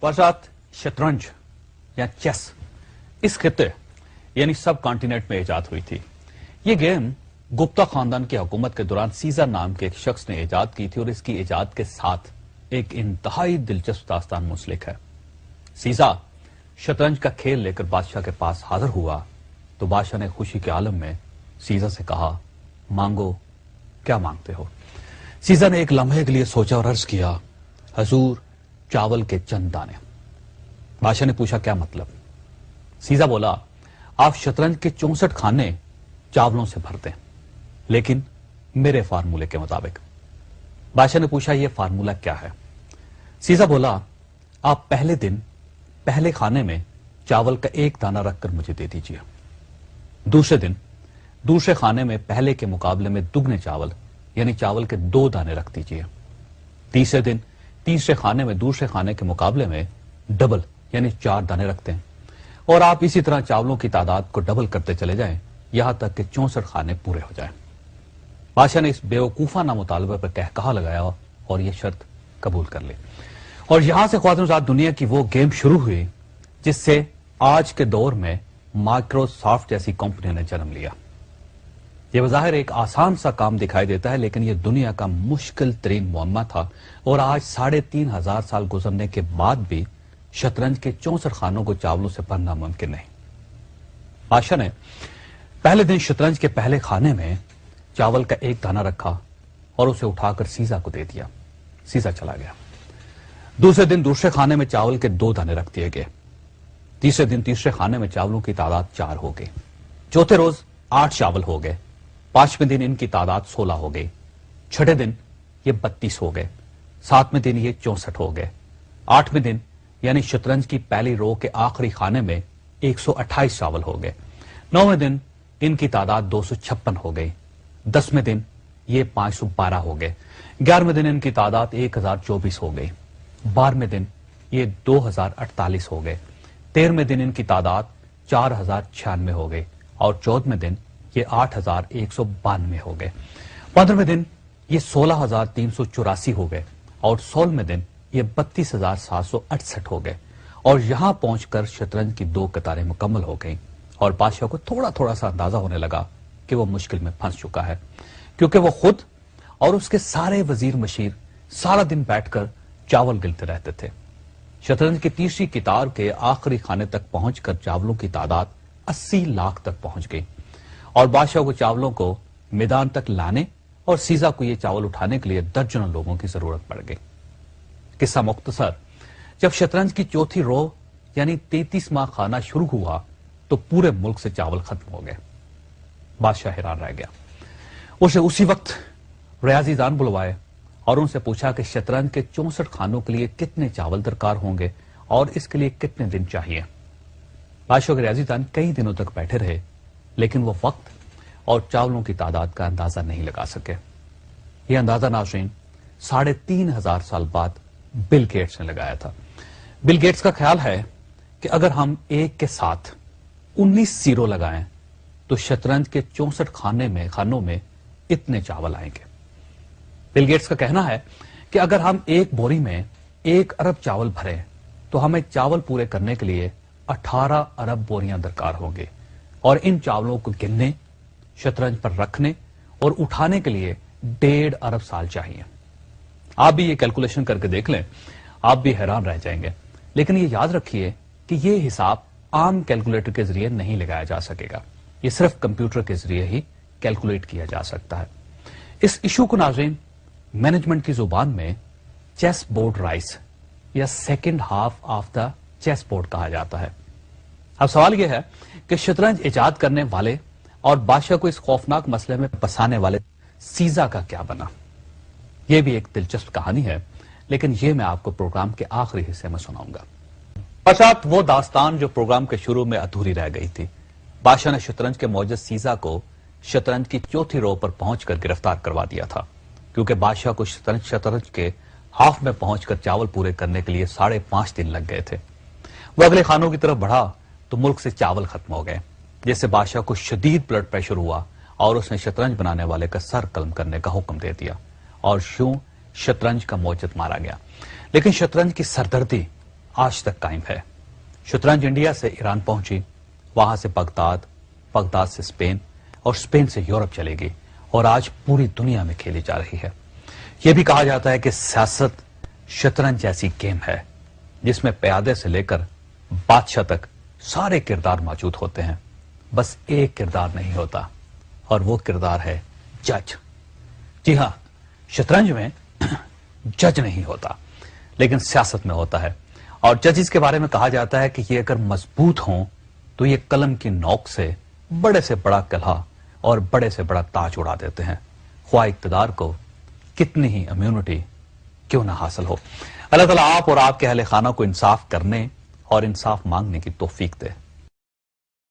पश्चात शतरंज या चेस इस खित्ते यानी सब कॉन्टिनेंट में इजाद हुई थी। ये गेम गुप्ता खानदान की हुकूमत के दौरान सीजर नाम के एक शख्स ने इजाद की थी और इसकी इजाद के साथ एक इंतहाई दिलचस्प दास्तान मुंसलिक है। सीजा शतरंज का खेल लेकर बादशाह के पास हाजिर हुआ तो बादशाह ने खुशी के आलम में सीजा से कहा, मांगो, क्या मांगते हो? सीजा ने एक लम्हे के लिए सोचा और अर्ज किया, हजूर, चावल के चंद दाने। बादशाह ने पूछा, क्या मतलब? सीजा बोला, आप शतरंज के 64 खाने चावलों से भर दें, लेकिन मेरे फार्मूले के मुताबिक। बादशाह ने पूछा, यह फार्मूला क्या है? सीजा बोला, आप पहले दिन पहले खाने में चावल का एक दाना रखकर मुझे दे दीजिए। दूसरे दिन दूसरे खाने में पहले के मुकाबले में दुगने चावल यानी चावल के 2 दाने रख दीजिए। तीसरे दिन तीसरे खाने में दूसरे खाने के मुकाबले में डबल यानी 4 दाने रखते हैं और आप इसी तरह चावलों की तादाद को डबल करते चले जाएं यहां तक कि 64 खाने पूरे हो जाएं। बादशाह ने इस बेवकूफाना मुतालबे पर कहकहा लगाया और यह शर्त कबूल कर ली और यहां से ख्वातिन दुनिया की वो गेम शुरू हुई जिससे आज के दौर में माइक्रोसॉफ्ट जैसी कंपनी ने जन्म लिया। यह बज़ाहिर एक आसान सा काम दिखाई देता है, लेकिन यह दुनिया का मुश्किल तरीन मुअम्मा था और आज 3500 साल गुजरने के बाद भी शतरंज के 64 खानों को चावलों से भरना मुमकिन नहीं। बादशाह ने पहले दिन शतरंज के पहले खाने में चावल का एक दाना रखा और उसे उठाकर सीजा को दे दिया। सीजा चला गया। दूसरे दिन दूसरे खाने में चावल के 2 दाने रख दिए गए। तीसरे दिन तीसरे खाने में चावलों की तादाद 4 हो गई। चौथे रोज 8 चावल हो गए। 5वें दिन इनकी तादाद 16 हो गई। 6ठे दिन ये 32 हो गए। 7वें दिन ये 64 हो गए। 8वें दिन यानी शतरंज की पहली रो के आखिरी खाने में 128 चावल हो गए। 9वें दिन इनकी तादाद 256 हो गई। 10वें दिन ये 512 हो गए। 11वें दिन इनकी तादाद 1024 हो गई। 12वें दिन ये 2048 हो गए। 13वें दिन इनकी तादाद 4096 हो गई और 14वें दिन ये 8192 हो गए। 15वें दिन ये 16384 हो गए और 16वें दिन ये 32768 हो गए और यहां पहुंचकर शतरंज की 2 कतारें मुकम्मल हो गईं और बादशाह को थोड़ा थोड़ा सा अंदाजा होने लगा कि वो मुश्किल में फंस चुका है, क्योंकि वो खुद और उसके सारे वजीर मशीर सारा दिन बैठकर चावल गिनते रहते थे। शतरंज की तीसरी किताब के आखिरी खाने तक पहुंचकर चावलों की तादाद 80 लाख तक पहुंच गई और बादशाह को चावलों को मैदान तक लाने और सीजा को ये चावल उठाने के लिए दर्जनों लोगों की जरूरत पड़ गई। किस्सा मुख्तसर, जब शतरंज की चौथी रो यानी 33वां खाना शुरू हुआ तो पूरे मुल्क से चावल खत्म हो गए। बादशाह हैरान रह गया। उसे उसी वक्त रियाजीदान बुलवाए और उनसे पूछा कि शतरंज के 64 खानों के लिए कितने चावल दरकार होंगे और इसके लिए कितने दिन चाहिए। बादशाह के रियाजीदान कई दिनों तक बैठे रहे, लेकिन वो वक्त और चावलों की तादाद का अंदाजा नहीं लगा सके। यह अंदाजा नाज़रीन 3500 साल बाद बिल गेट्स ने लगाया था। बिल गेट्स का ख्याल है कि अगर हम एक के साथ 19 जीरो लगाएं तो शतरंज के 64 खानों में इतने चावल आएंगे। बिल गेट्स का कहना है कि अगर हम एक बोरी में 1 अरब चावल भरें तो हमें चावल पूरे करने के लिए 18 अरब बोरियां दरकार होंगी और इन चावलों को गिनने, शतरंज पर रखने और उठाने के लिए 1.5 अरब साल चाहिए। आप भी ये कैलकुलेशन करके देख लें, आप भी हैरान रह जाएंगे। लेकिन ये याद रखिए कि ये हिसाब आम कैलकुलेटर के जरिए नहीं लगाया जा सकेगा। ये सिर्फ कंप्यूटर के जरिए ही कैलकुलेट किया जा सकता है। इस इशू को नाज़रीन मैनेजमेंट की जुबान में चेस बोर्ड राइस या second half of the chess board कहा जाता है। अब सवाल यह है कि शतरंज इजाद करने वाले और बादशाह को इस खौफनाक मसले में फंसाने वाले सीजा का क्या बना? यह भी एक दिलचस्प कहानी है, लेकिन यह मैं आपको प्रोग्राम के आखिरी हिस्से में सुनाऊंगा। पश्चात वो दास्तान जो प्रोग्राम के शुरू में अधूरी रह गई थी। बादशाह ने शतरंज के मौजूद सीजा को शतरंज की चौथी रो पर पहुंचकर गिरफ्तार करवा दिया था, क्योंकि बादशाह को शतरंज के हाफ में पहुंचकर चावल पूरे करने के लिए 5.5 दिन लग गए थे। वो अगले खानों की तरफ बढ़ा तो मुल्क से चावल खत्म हो गए, जिससे बादशाह को शदीद ब्लड प्रेशर हुआ और उसने शतरंज बनाने वाले का सर कलम करने का हुक्म दे दिया और यूं शतरंज का मौजूद मारा गया। लेकिन शतरंज की सरदर्दी آج تک قائم ہے۔ شطرنج انڈیا سے ایران پہنچی، وہاں سے بغداد، بغداد سے اسپین اور اسپین سے یورپ چلے گی اور آج پوری دنیا میں کھیلی جا رہی ہے۔ یہ بھی کہا جاتا ہے کہ سیاست شطرنج ایسی گیم ہے جس میں پیادے سے لے کر بادشاہ تک سارے کردار موجود ہوتے ہیں، بس ایک کردار نہیں ہوتا اور وہ کردار ہے جج۔ جی ہاں، شطرنج میں جج نہیں ہوتا لیکن سیاست میں ہوتا ہے، اور ججز کے بارے میں کہا جاتا ہے کہ یہ اگر مضبوط ہوں تو یہ قلم کی نوک سے بڑے سے بڑا قلعہ اور بڑے سے بڑا تاج اڑا دیتے ہیں، خواہ اقتدار کو کتنی ہی امیونٹی کیوں نہ حاصل ہو۔ اللہ تعالیٰ آپ اور آپ کے اہل خانہ کو انصاف کرنے اور انصاف مانگنے کی توفیق دے۔